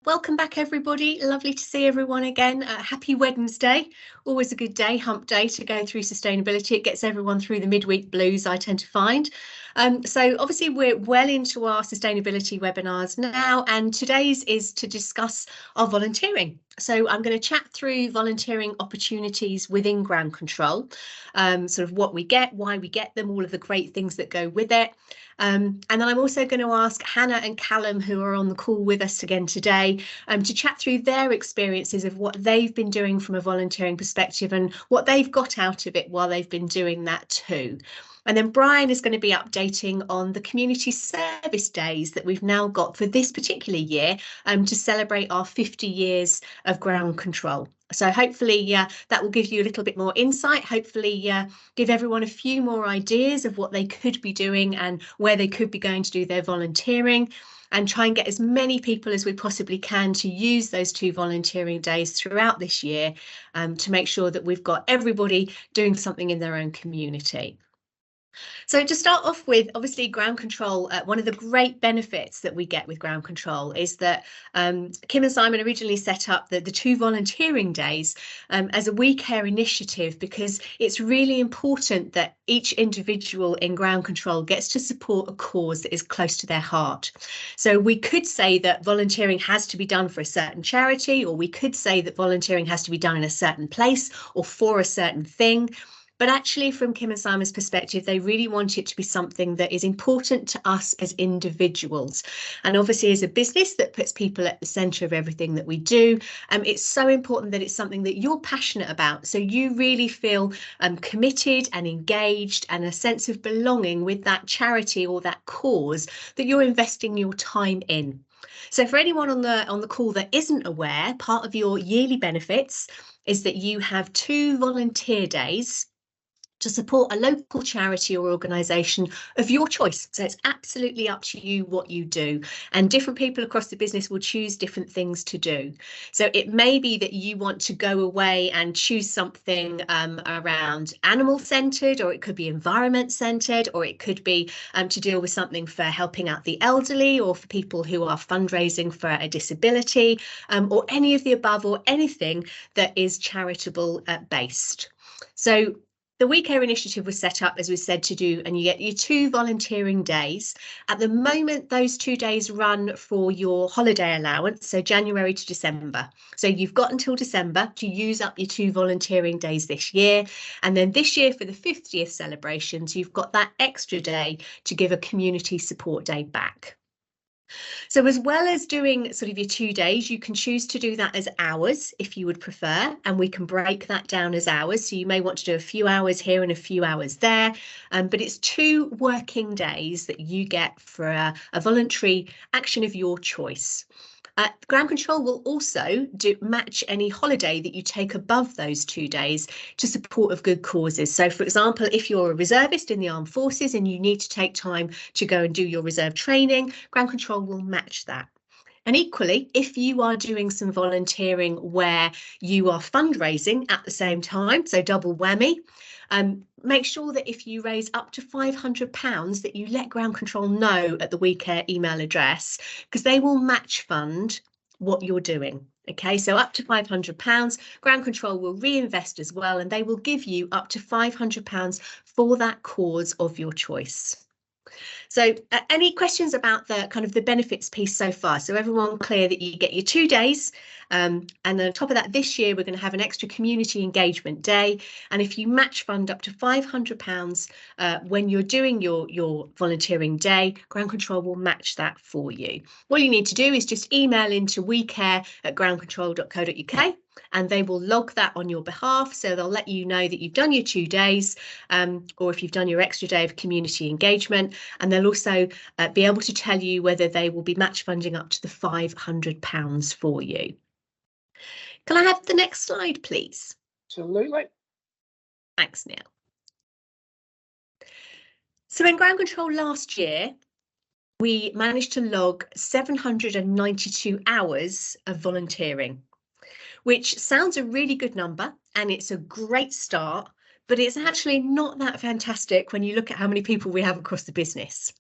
Welcome back, everybody. Lovely to see everyone again. Happy Wednesday. Always a good day, hump day, to go through sustainability. It gets everyone through the midweek blues, I tend to find. So obviously we're well into our sustainability webinars now, and today's is to discuss our volunteering. So I'm going to chat through volunteering opportunities within ground control, sort of what we get, why we get them, all of the great things that go with it. And then I'm also going to ask Hannah and Callum, who are on the call with us again today, to chat through their experiences of what they've been doing from a volunteering perspective and what they've got out of it while they've been doing that too. And then Brian is going to be updating on the community service days that we've now got for this particular year to celebrate our 50 years of ground control. So hopefully that will give you a little bit more insight, hopefully give everyone a few more ideas of what they could be doing and where they could be going to do their volunteering, and try and get as many people as we possibly can to use those 2 volunteering days throughout this year to make sure that we've got everybody doing something in their own community. So to start off with, obviously ground control, one of the great benefits that we get with ground control is that Kim and Simon originally set up the 2 volunteering days as a We Care initiative, because it's really important that each individual in ground control gets to support a cause that is close to their heart. So we could say that volunteering has to be done for a certain charity, or we could say that volunteering has to be done in a certain place or for a certain thing. But actually, from Kim and Simon's perspective, they really want it to be something that is important to us as individuals. And obviously, as a business that puts people at the centre of everything that we do, it's so important that it's something that you're passionate about. So you really feel committed and engaged and a sense of belonging with that charity or that cause that you're investing your time in. So for anyone on the call that isn't aware, part of your yearly benefits is that you have 2 volunteer days to support a local charity or organisation of your choice. So it's absolutely up to you what you do, and different people across the business will choose different things to do. So it may be that you want to go away and choose something around animal centred, or it could be environment centred, or it could be to deal with something for helping out the elderly, or for people who are fundraising for a disability, or any of the above, or anything that is charitable based. So the We Care initiative was set up, as we said, to do, and you get your 2 volunteering days. At the moment, those 2 days run for your holiday allowance, so January to December. So you've got until December to use up your 2 volunteering days this year. And then this year, for the 50th celebrations, you've got that extra day to give a community support day back. So as well as doing sort of your 2 days, you can choose to do that as hours if you would prefer, and we can break that down as hours. So you may want to do a few hours here and a few hours there, but it's 2 working days that you get for a voluntary action of your choice. Ground control will also match any holiday that you take above those 2 days to support of good causes. So, for example, if you're a reservist in the armed forces and you need to take time to go and do your reserve training, ground control will match that. And equally, if you are doing some volunteering where you are fundraising at the same time, so double whammy, make sure that if you raise up to £500 that you let ground control know at the We Care email address, because they will match fund what you're doing. Okay, so up to £500, ground control will reinvest as well, and they will give you up to £500 for that cause of your choice. So any questions about the kind of the benefits piece so far? So everyone clear that you get your 2 days, and on top of that, this year we're going to have an extra community engagement day, and if you match fund up to £500 when you're doing your volunteering day, ground control will match that for you. All you need to do is just email into wecare@groundcontrol.co.uk, and they will log that on your behalf. So they'll let you know that you've done your 2 days, or if you've done your extra day of community engagement, and they'll also be able to tell you whether they will be match funding up to the £500 for you. Can I have the next slide, please? Absolutely. Thanks, Neil. So in ground control last year, we managed to log 792 hours of volunteering, which sounds a really good number, and it's a great start, but it's actually not that fantastic when you look at how many people we have across the business.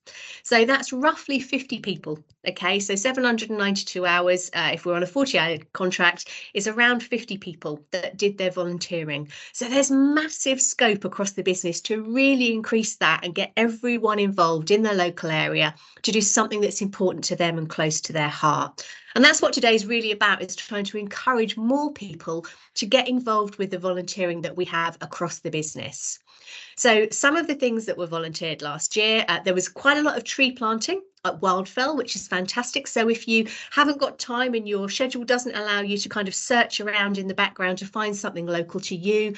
So that's roughly 50 people. Okay, so 792 hours, if we're on a 40-hour contract, is around 50 people that did their volunteering. So there's massive scope across the business to really increase that and get everyone involved in their local area to do something that's important to them and close to their heart. And that's what today's really about, is trying to encourage more people to get involved with the volunteering that we have across the business. So some of the things that were volunteered last year, there was quite a lot of tree planting at Wildfell, which is fantastic. So if you haven't got time and your schedule doesn't allow you to kind of search around in the background to find something local to you,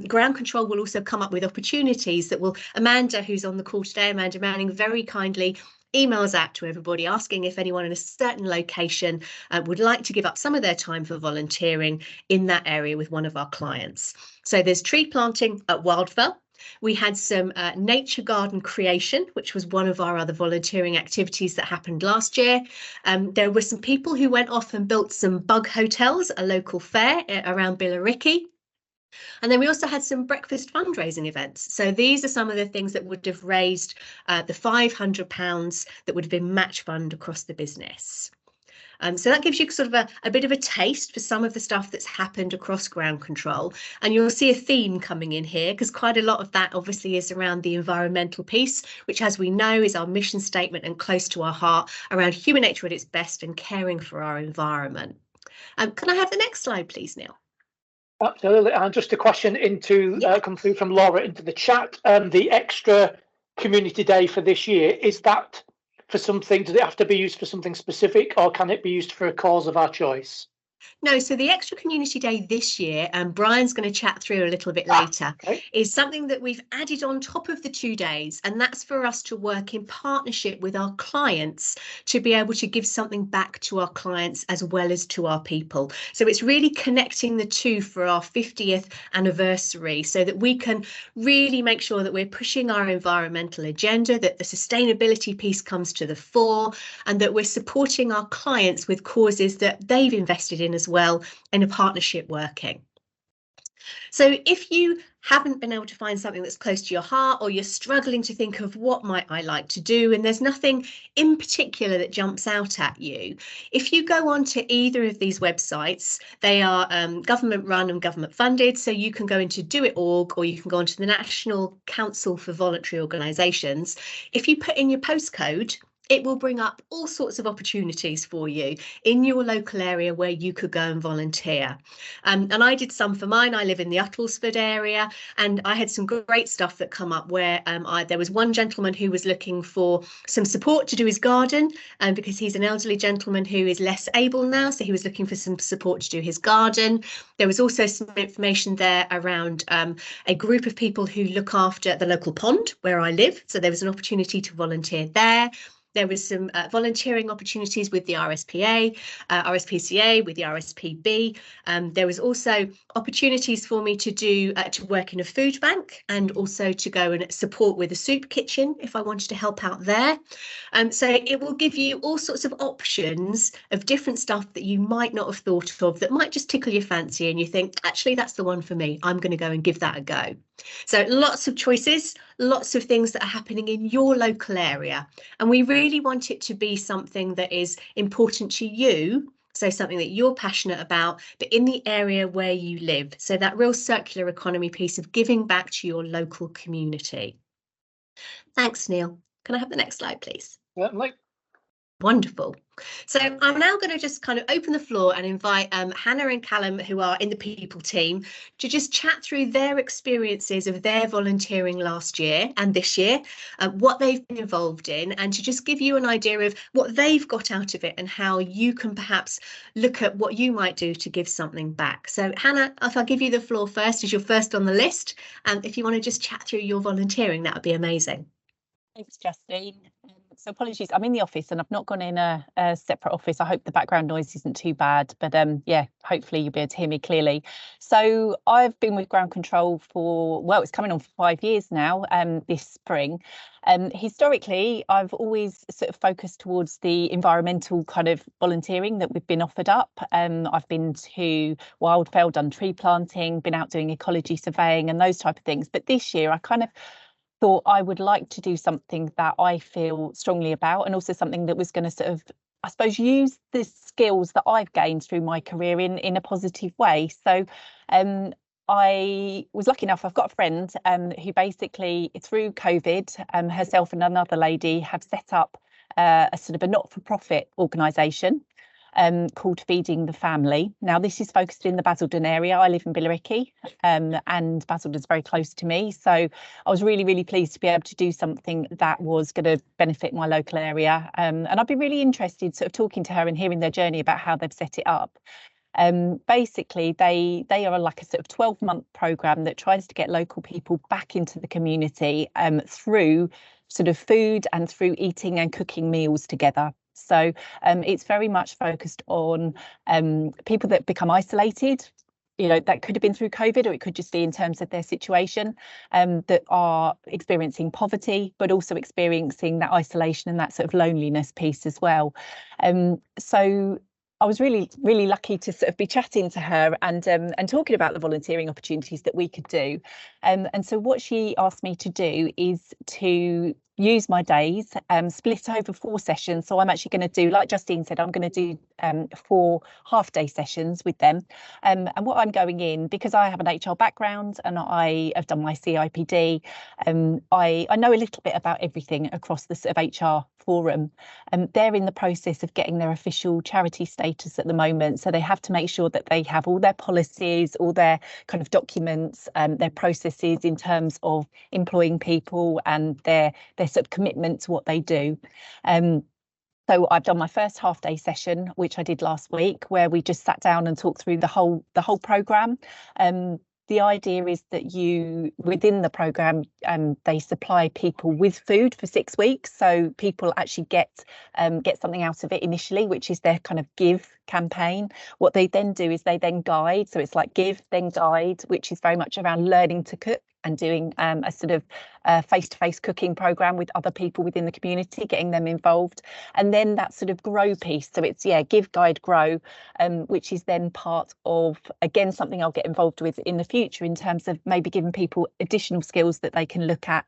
Ground Control will also come up with opportunities that will, Amanda, who's on the call today, Amanda Manning, very kindly emails out to everybody asking if anyone in a certain location would like to give up some of their time for volunteering in that area with one of our clients. So there's tree planting at Wildfell. We had some nature garden creation, which was one of our other volunteering activities that happened last year. There were some people who went off and built some bug hotels at a local fair around Billericay. And then we also had some breakfast fundraising events. So these are some of the things that would have raised the £500 that would have been match fund across the business. So that gives you sort of a bit of a taste for some of the stuff that's happened across Ground Control. And you'll see a theme coming in here, because quite a lot of that obviously is around the environmental piece, which, as we know, is our mission statement and close to our heart, around human nature at its best and caring for our environment. Can I have the next slide, please, Neil? Absolutely. And just a question come through from Laura into the chat. The extra community day for this year, is that for something, does it have to be used for something specific, or can it be used for a cause of our choice? No, so the extra community day this year, and Brian's going to chat through a little bit later, is something that we've added on top of the 2 days, and that's for us to work in partnership with our clients to be able to give something back to our clients as well as to our people. So it's really connecting the two for our 50th anniversary, so that we can really make sure that we're pushing our environmental agenda, that the sustainability piece comes to the fore, and that we're supporting our clients with causes that they've invested in as well, in a partnership working. So if you haven't been able to find something that's close to your heart, or you're struggling to think of what might I like to do, and there's nothing in particular that jumps out at you, if you go on to either of these websites, they are government run and government funded, so you can go into Do.it.org, or you can go onto the National Council for Voluntary Organisations. If you put in your postcode, it will bring up all sorts of opportunities for you in your local area where you could go and volunteer. And I did some for mine. I live in the Uttlesford area, and I had some great stuff that come up where there was one gentleman who was looking for some support to do his garden, because he's an elderly gentleman who is less able now, so he was looking for some support to do his garden. There was also some information there around a group of people who look after the local pond where I live, so there was an opportunity to volunteer there. There was some volunteering opportunities with the RSPCA, with the RSPB. There was also opportunities for me to do to work in a food bank, and also to go and support with a soup kitchen if I wanted to help out there. So it will give you all sorts of options of different stuff that you might not have thought of, that might just tickle your fancy and you think, actually, that's the one for me. I'm going to go and give that a go. So lots of choices, lots of things that are happening in your local area. And we really want it to be something that is important to you. So something that you're passionate about, but in the area where you live. So that real circular economy piece of giving back to your local community. Thanks, Neil. Can I have the next slide, please? Certainly. Wonderful. So I'm now going to just kind of open the floor and invite Hannah and Callum, who are in the people team, to just chat through their experiences of their volunteering last year and this year, what they've been involved in, and to just give you an idea of what they've got out of it and how you can perhaps look at what you might do to give something back. So Hannah, if I give you the floor first, as you're first on the list, and if you want to just chat through your volunteering, that would be amazing. Thanks, Justine. So apologies, I'm in the office and I've not gone in a separate office. I hope the background noise isn't too bad, but yeah, hopefully you'll be able to hear me clearly. So I've been with Ground Control for, well, it's coming on for 5 years now, this spring. Historically, I've always sort of focused towards the environmental kind of volunteering that we've been offered up. I've been to Wildfell, done tree planting, been out doing ecology surveying and those type of things. But this year I kind of thought I would like to do something that I feel strongly about, and also something that was going to sort of, I suppose, use the skills that I've gained through my career in a positive way. So I was lucky enough, I've got a friend who basically, through COVID, herself and another lady have set up a sort of a not-for-profit organisation called Feeding the Family. Now, this is focused in the Basildon area. I live in Billericay, and Basildon's very close to me. So I was really, really pleased to be able to do something that was going to benefit my local area. And I'd be really interested sort of talking to her and hearing their journey about how they've set it up. Basically, they are like a sort of 12-month programme that tries to get local people back into the community through sort of food and through eating and cooking meals together. So it's very much focused on people that become isolated. You know, that could have been through COVID, or it could just be in terms of their situation, that are experiencing poverty, but also experiencing that isolation and that sort of loneliness piece as well. So I was really, really lucky to sort of be chatting to her and talking about the volunteering opportunities that we could do. And so what she asked me to do is to use my days, split over 4 sessions. So I'm actually going to do, like Justine said, I'm going to do 4 half-day sessions with them. And what I'm going in, because I have an HR background and I have done my CIPD, I know a little bit about everything across the sort of HR forum. They're in the process of getting their official charity status at the moment. So they have to make sure that they have all their policies, all their kind of documents, their processes in terms of employing people and their sort of commitment to what they do. So I've done my first half-day session, which I did last week, where we just sat down and talked through the whole programme. The idea is that you, within the programme, they supply people with food for 6 weeks. So people actually get something out of it initially, which is their kind of give campaign. What they then do is they then guide. So it's like give, then guide, which is very much around learning to cook and doing a sort of face-to-face cooking programme with other people within the community, getting them involved. And then that sort of grow piece. So it's, yeah, give, guide, grow, which is then part of, again, something I'll get involved with in the future in terms of maybe giving people additional skills that they can look at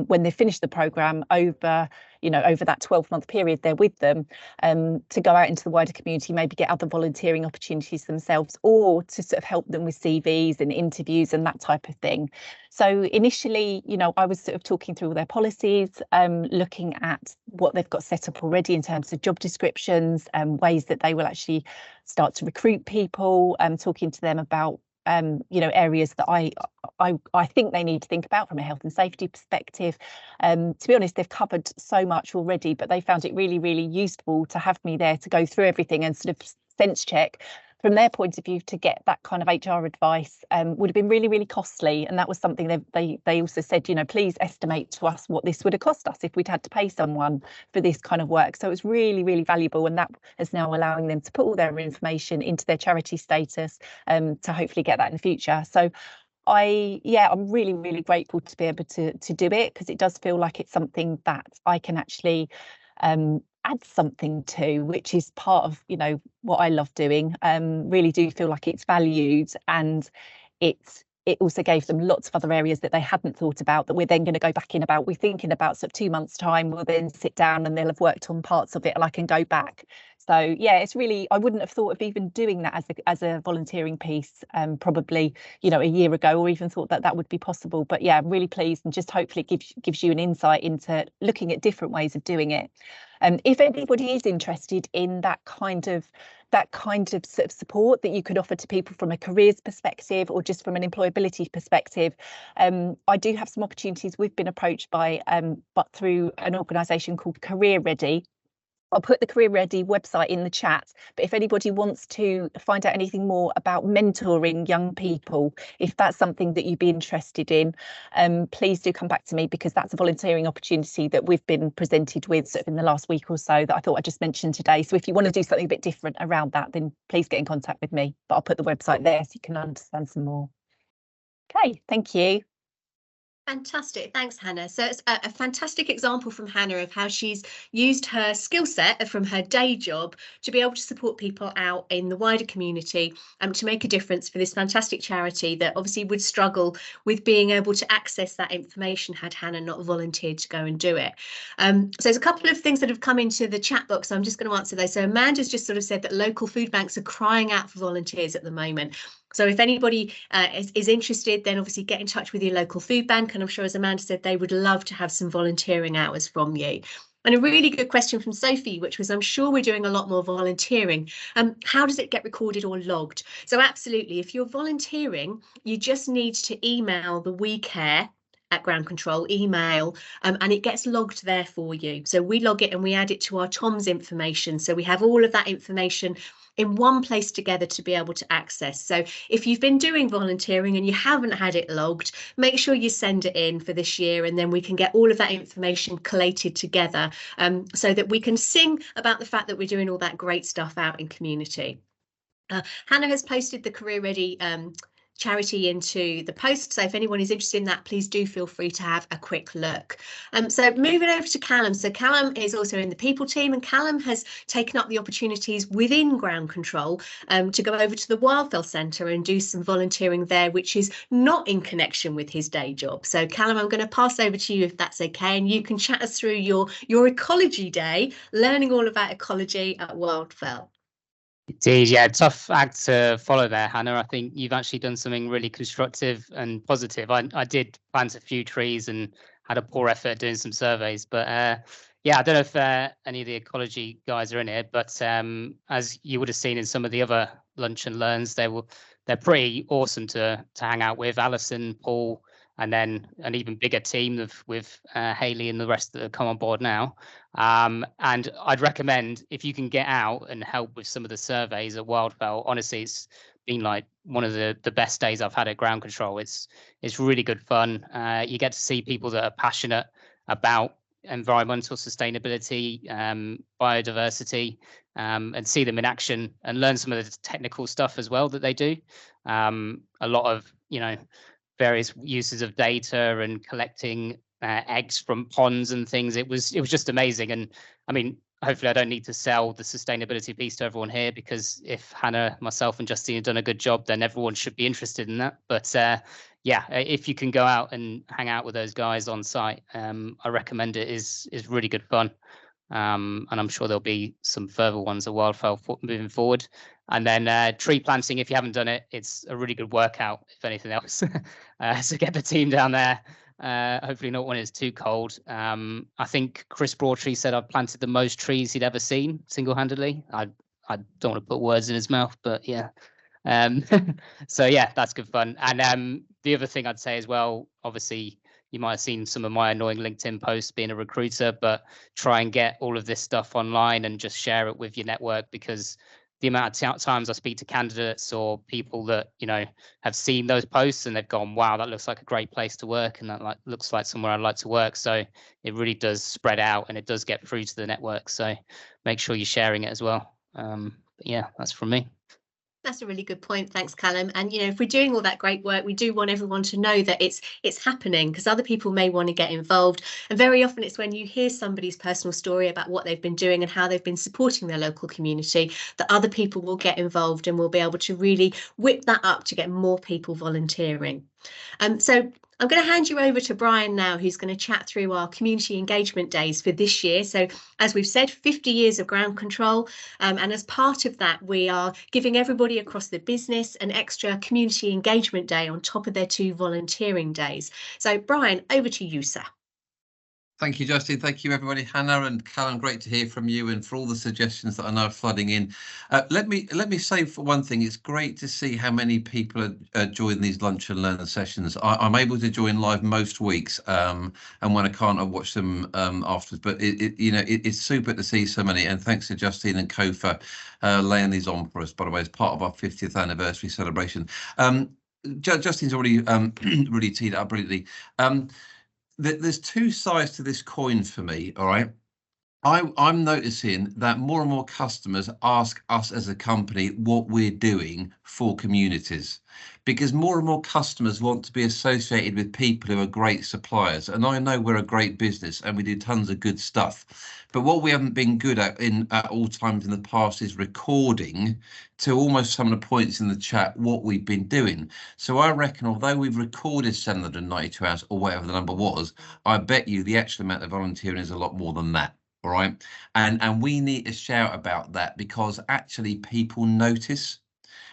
when they finish the programme over that 12-month period they're with them, to go out into the wider community, maybe get other volunteering opportunities themselves, or to sort of help them with CVs and interviews and that type of thing. So initially, I was sort of talking through all their policies, looking at what they've got set up already in terms of job descriptions, ways that they will actually start to recruit people, talking to them about areas that I think they need to think about from a health and safety perspective. To be honest, they've covered so much already, but they found it really, really useful to have me there to go through everything and sort of sense check from their point of view. To get that kind of HR advice would have been really, really costly. And that was something they also said, please estimate to us what this would have cost us if we'd had to pay someone for this kind of work. So it was really, really valuable. And that is now allowing them to put all their information into their charity status to hopefully get that in the future. So I'm really, really grateful to be able to do it, because it does feel like it's something that I can actually add something to, which is part of what I love doing. Really do feel like it's valued, and it also gave them lots of other areas that they hadn't thought about that we're then going to go back in about. We're thinking about sort of 2 months time, we'll then sit down and they'll have worked on parts of it and I can go back. So yeah, it's really, I wouldn't have thought of even doing that as a volunteering piece probably a year ago, or even thought that would be possible. But yeah, I'm really pleased, and just hopefully gives you an insight into looking at different ways of doing it. If anybody is interested in that kind of sort of support that you could offer to people from a careers perspective, or just from an employability perspective, I do have some opportunities. We've been approached by but through an organisation called Career Ready, I'll put the Career Ready website in the chat, but if anybody wants to find out anything more about mentoring young people, if that's something that you'd be interested in, please do come back to me, because that's a volunteering opportunity that we've been presented with sort of in the last week or so that I thought I'd just mention today. So if you want to do something a bit different around that, then please get in contact with me, but I'll put the website there so you can understand some more. Okay, thank you. Fantastic. Thanks, Hannah. So it's a fantastic example from Hannah of how she's used her skill set from her day job to be able to support people out in the wider community and to make a difference for this fantastic charity that obviously would struggle with being able to access that information had Hannah not volunteered to go and do it. So there's a couple of things that have come into the chat box. So I'm just going to answer those. So Amanda's just sort of said that local food banks are crying out for volunteers at the moment. So if anybody is interested, then obviously get in touch with your local food bank. And I'm sure, as Amanda said, they would love to have some volunteering hours from you. And a really good question from Sophie, which was, I'm sure we're doing a lot more volunteering. How does it get recorded or logged? So absolutely, if you're volunteering, you just need to email the We Care at Ground Control email, and it gets logged there for you. So we log it and we add it to our TOMS information. So we have all of that information in one place together to be able to access. So if you've been doing volunteering and you haven't had it logged, make sure you send it in for this year, and then we can get all of that information collated together, so that we can sing about the fact that we're doing all that great stuff out in community. Hannah has posted the Career Ready charity into the post, so if anyone is interested in that, please do feel free to have a quick look. So moving over to Callum. So Callum is also in the people team, and Callum has taken up the opportunities within Ground Control to go over to the Wildfell Centre and do some volunteering there, which is not in connection with his day job. So Callum, I'm going to pass over to you if that's okay, and you can chat us through your ecology day, learning all about ecology at Wildfell. Indeed, yeah, tough act to follow there, Hannah. I think you've actually done something really constructive and positive. I did plant a few trees and had a poor effort doing some surveys, but yeah, I don't know if any of the ecology guys are in here, but as you would have seen in some of the other lunch and learns, they're pretty awesome to hang out with. Alison, Paul, and then an even bigger team with Hayley and the rest that have come on board now. And I'd recommend, if you can get out and help with some of the surveys at Wildfell, honestly, it's been like one of the best days I've had at Ground Control. It's really good fun. You get to see people that are passionate about environmental sustainability, biodiversity, and see them in action and learn some of the technical stuff as well that they do. A lot of, various uses of data and collecting eggs from ponds and things. It was just amazing. And I mean, hopefully I don't need to sell the sustainability piece to everyone here, because if Hannah, myself and Justine have done a good job, then everyone should be interested in that. But yeah, if you can go out and hang out with those guys on site, I recommend it. Is really good fun. And I'm sure there'll be some further ones at Wildfell moving forward. And then tree planting, if you haven't done it, it's a really good workout, if anything else. So get the team down there. Hopefully not when it's too cold. I think Chris Broadtree said I've planted the most trees he'd ever seen single-handedly. I don't want to put words in his mouth, but yeah. So yeah, that's good fun. And the other thing I'd say as well, obviously, you might have seen some of my annoying LinkedIn posts being a recruiter, but try and get all of this stuff online and just share it with your network, because the amount of times I speak to candidates or people that, have seen those posts and they've gone, wow, that looks like a great place to work, and that looks like somewhere I'd like to work. So it really does spread out and it does get through to the network. So make sure you're sharing it as well. Yeah, that's from me. That's a really good point. Thanks, Callum. And, if we're doing all that great work, we do want everyone to know that it's happening, because other people may want to get involved. And very often it's when you hear somebody's personal story about what they've been doing and how they've been supporting their local community that other people will get involved and will be able to really whip that up to get more people volunteering. So I'm going to hand you over to Brian now, who's going to chat through our community engagement days for this year. So as we've said, 50 years of Ground Control. And as part of that, we are giving everybody across the business an extra community engagement day on top of their 2 volunteering days. So Brian, over to you, sir. Thank you, Justin. Thank you, everybody. Hannah and Callum, great to hear from you, and for all the suggestions that are now flooding in. Let me say, for one thing, it's great to see how many people are joining these lunch and learn sessions. I'm able to join live most weeks, and when I can't, I watch them afterwards. But it's super to see so many. And thanks to Justine and Co for laying these on for us, by the way, as part of our 50th anniversary celebration. Justine's already really teed it up brilliantly. There's two sides to this coin for me, all right? I'm noticing that more and more customers ask us as a company what we're doing for communities, because more and more customers want to be associated with people who are great suppliers. And I know we're a great business and we do tons of good stuff. But what we haven't been good at at all times in the past is recording, to almost some of the points in the chat, what we've been doing. So I reckon, although we've recorded 792 hours or whatever the number was, I bet you the actual amount of volunteering is a lot more than that. All right. And we need to shout about that, because actually people notice.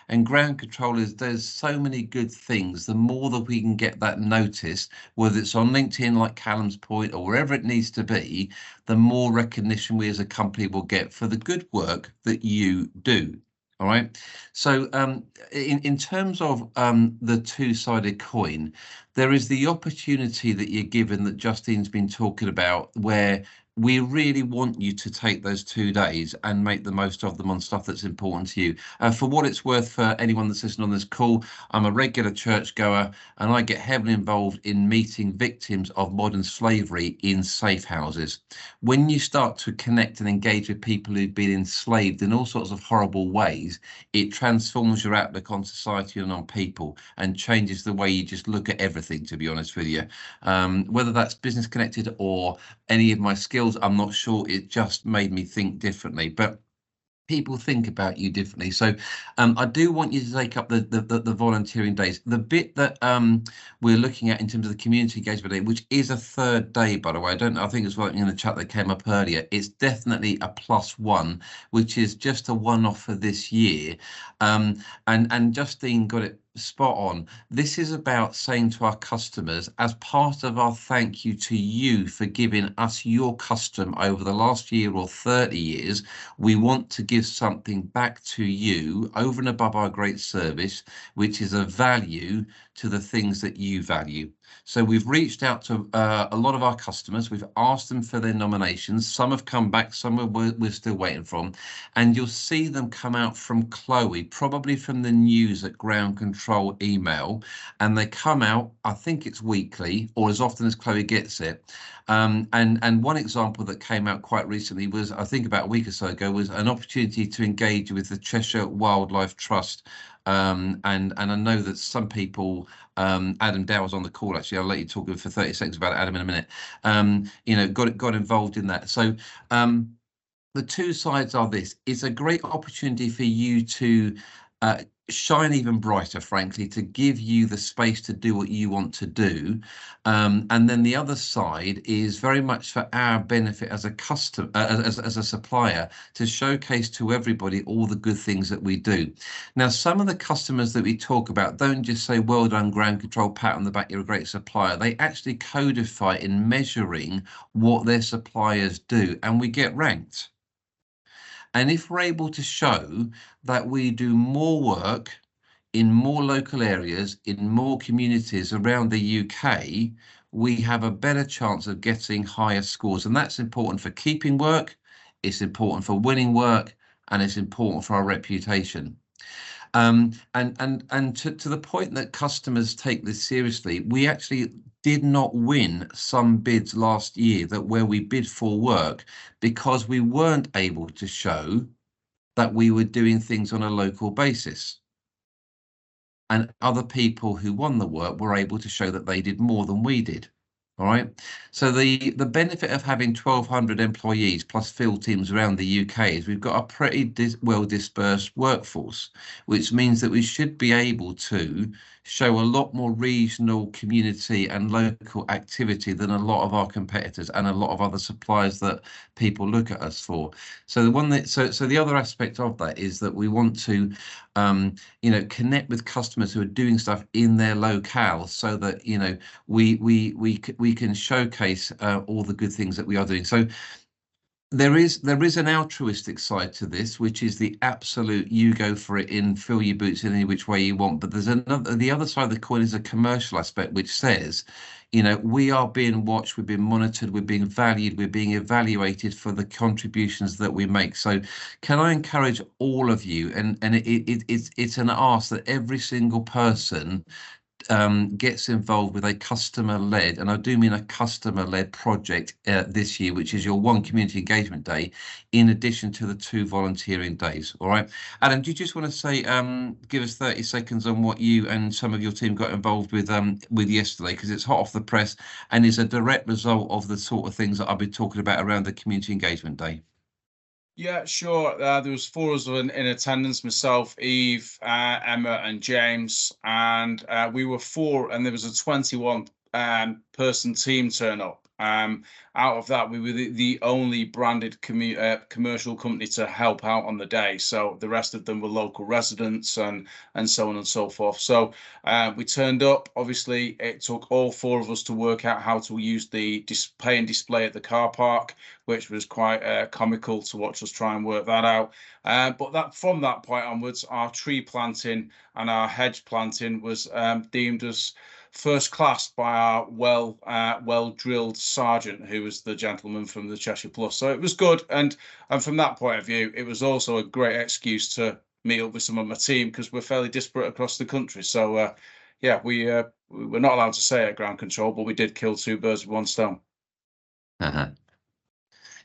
And ground controllers, there's so many good things. The more that we can get that noticed, whether it's on LinkedIn, like Callum's point, or wherever it needs to be, the more recognition we as a company will get for the good work that you do. All right. So in terms of the two-sided coin, there is the opportunity that you're given, that Justine's been talking about, where we really want you to take those 2 days and make the most of them on stuff that's important to you. For what it's worth, for anyone that's listening on this call, I'm a regular churchgoer, and I get heavily involved in meeting victims of modern slavery in safe houses. When you start to connect and engage with people who've been enslaved in all sorts of horrible ways, it transforms your outlook on society and on people, and changes the way you just look at everything, to be honest with you. Whether that's business connected or any of my skills, I'm not sure. It just made me think differently. But people think about you differently. So I do want you to take up the volunteering days. The bit that we're looking at in terms of the community engagement day, which is a third day, by the way, I think it's something in the chat that came up earlier. It's definitely a +1, which is just a one-off for this year. And Justine got it spot on. This is about saying to our customers, as part of our thank you to you for giving us your custom over the last year or 30 years, we want to give something back to you over and above our great service, which is a value to the things that you value. So we've reached out to a lot of our customers. We've asked them for their nominations. Some have come back, some we're still waiting from. And you'll see them come out from Chloe, probably from the news at Ground Control email. And they come out, I think it's weekly, or as often as Chloe gets it. And one example that came out quite recently was, I think about a week or so ago, was an opportunity to engage with the Cheshire Wildlife Trust. And I know that some people, Adam Dow's on the call, actually, I'll let you talk for 30 seconds about it, Adam, in a minute, got involved in that. So the two sides are this. It's a great opportunity for you to shine even brighter, frankly, to give you the space to do what you want to do. And then the other side is very much for our benefit as a customer, as a supplier, to showcase to everybody all the good things that we do. Now, some of the customers that we talk about don't just say, well done, Ground Control, pat on the back, you're a great supplier. They actually codify in measuring what their suppliers do, and we get ranked. And if we're able to show that we do more work in more local areas, in more communities around the UK, we have a better chance of getting higher scores. And that's important for keeping work, it's important for winning work, and it's important for our reputation. And to the point that customers take this seriously, we actually did not win some bids last year where we bid for work because we weren't able to show that we were doing things on a local basis. And other people who won the work were able to show that they did more than we did. All right. So the benefit of having 1,200 employees plus field teams around the UK is we've got a pretty well dispersed workforce, which means that we should be able to show a lot more regional community and local activity than a lot of our competitors and a lot of other suppliers that people look at us for. So the other aspect of that is that we want to connect with customers who are doing stuff in their locale, so that we can showcase all the good things that we are doing. So there is an altruistic side to this, which is the absolute you go for it in, fill your boots in any which way you want. But there's the other side of the coin is a commercial aspect, which says, we are being watched, we're being monitored, we're being valued, we're being evaluated for the contributions that we make. So can I encourage all of you, and it's an ask that every single person gets involved with a customer-led, and I do mean a customer-led project this year, which is your one community engagement day, in addition to the 2 volunteering days. All right, Adam, do you just want to say, give us 30 seconds on what you and some of your team got involved with yesterday, because it's hot off the press and is a direct result of the sort of things that I've been talking about around the community engagement day. Yeah, sure. There was 4 of us in attendance: myself, Eve, Emma, and James, and we were 4, and there was a 21 person team turn up. Out of that, we were the only branded commercial company to help out on the day. So the rest of them were local residents and so on and so forth. So we turned up. Obviously, it took all 4 of us to work out how to use the pay and display at the car park, which was quite comical to watch us try and work that out. But from that point onwards, our tree planting and our hedge planting was deemed as first class by our well-drilled sergeant, who was the gentleman from the Cheshire Plus. So it was good, and from that point of view, it was also a great excuse to meet up with some of my team, because we're fairly disparate across the country. So yeah, we're not allowed to say at ground control, but we did kill 2 birds with 1 stone.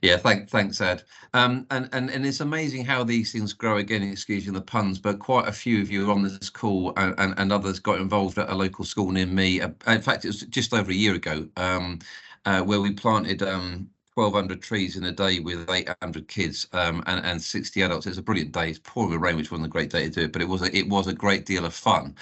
Yeah, thanks, Ed. And it's amazing how these things grow. Again, excusing the puns, but quite a few of you on this call and others got involved at a local school near me. In fact, it was just over a year ago, where we planted 1,200 trees in a day with 800 kids and 60 adults. It's a brilliant day. It's pouring with rain, which wasn't a great day to do it, but it was a great deal of fun.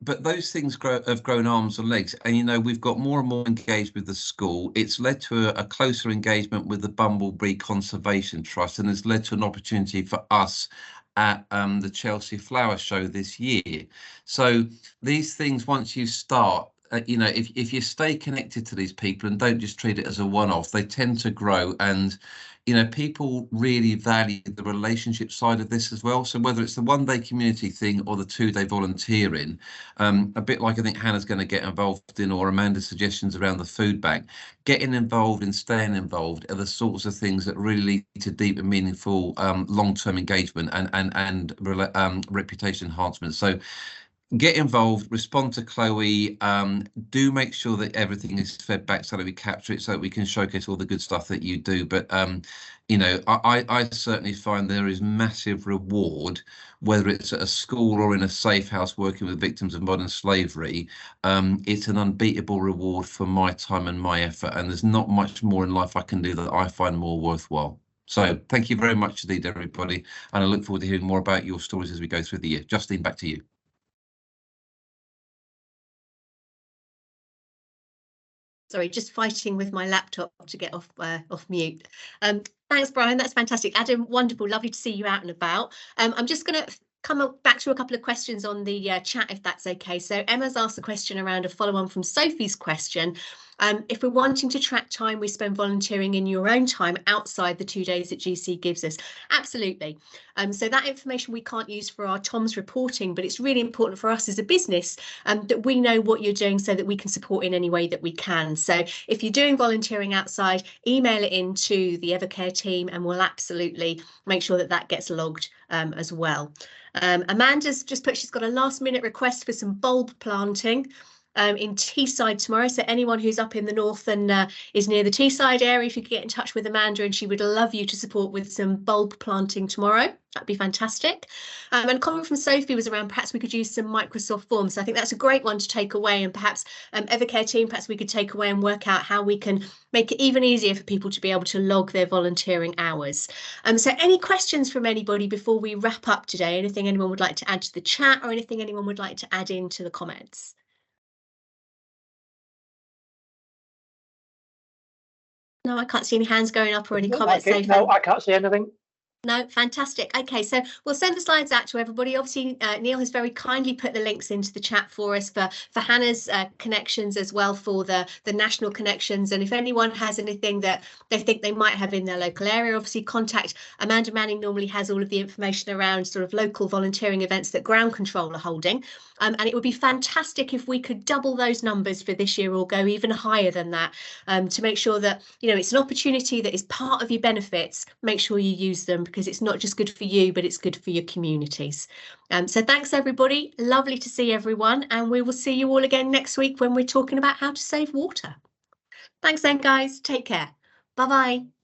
But those things have grown arms and legs, and we've got more and more engaged with the school. It's led to a closer engagement with the Bumblebee Conservation Trust, and has led to an opportunity for us at the Chelsea Flower Show this year. So these things, once you start, if you stay connected to these people and don't just treat it as a one-off, they tend to grow. And people really value the relationship side of this as well. So whether it's the one-day community thing or the 2-day volunteering, a bit like I think Hannah's going to get involved in, or Amanda's suggestions around the food bank, getting involved and staying involved are the sorts of things that really lead to deep and meaningful long-term engagement and reputation enhancement. So get involved, respond to Chloe, do make sure that everything is fed back so that we capture it, so that we can showcase all the good stuff that you do. But I certainly find there is massive reward, whether it's at a school or in a safe house working with victims of modern slavery. It's an unbeatable reward for my time and my effort, and there's not much more in life I can do that I find more worthwhile. So thank you very much indeed, everybody, and I look forward to hearing more about your stories as we go through the year. Justine, back to you. Sorry, just fighting with my laptop to get off mute. Thanks, Brian. That's fantastic. Adam, wonderful. Lovely to see you out and about. I'm just going to come back to a couple of questions on the chat, if that's okay. So Emma's asked a question around a follow-on from Sophie's question. If we're wanting to track time we spend volunteering in your own time outside the 2 days that GC gives us, absolutely. So that information we can't use for our TOMS reporting, but it's really important for us as a business that we know what you're doing so that we can support in any way that we can. So if you're doing volunteering outside, email it in to the Evercare team and we'll absolutely make sure that that gets logged as well. Amanda's just put she's got a last minute request for some bulb planting. in Teesside tomorrow. So anyone who's up in the north and is near the Teesside area, if you could get in touch with Amanda, and she would love you to support with some bulb planting tomorrow. That'd be fantastic. And comment from Sophie was around perhaps we could use some Microsoft Forms. So I think that's a great one to take away, and perhaps Evercare team, perhaps we could take away and work out how we can make it even easier for people to be able to log their volunteering hours. So any questions from anybody before we wrap up today? Anything anyone would like to add to the chat, or anything anyone would like to add into the comments? No, I can't see any hands going up or any comments. No, I can't see anything. No, fantastic. Okay, so we'll send the slides out to everybody. Obviously, Neil has very kindly put the links into the chat for us for Hannah's connections as well, for the national connections. And if anyone has anything that they think they might have in their local area, obviously contact Amanda Manning. Normally has all of the information around sort of local volunteering events that Ground Control are holding. And it would be fantastic if we could double those numbers for this year, or go even higher than that, to make sure that, you know, it's an opportunity that is part of your benefits. Make sure you use them, because it's not just good for you, but it's good for your communities. So thanks, everybody. Lovely to see everyone. And we will see you all again next week when we're talking about how to save water. Thanks then, guys. Take care. Bye-bye.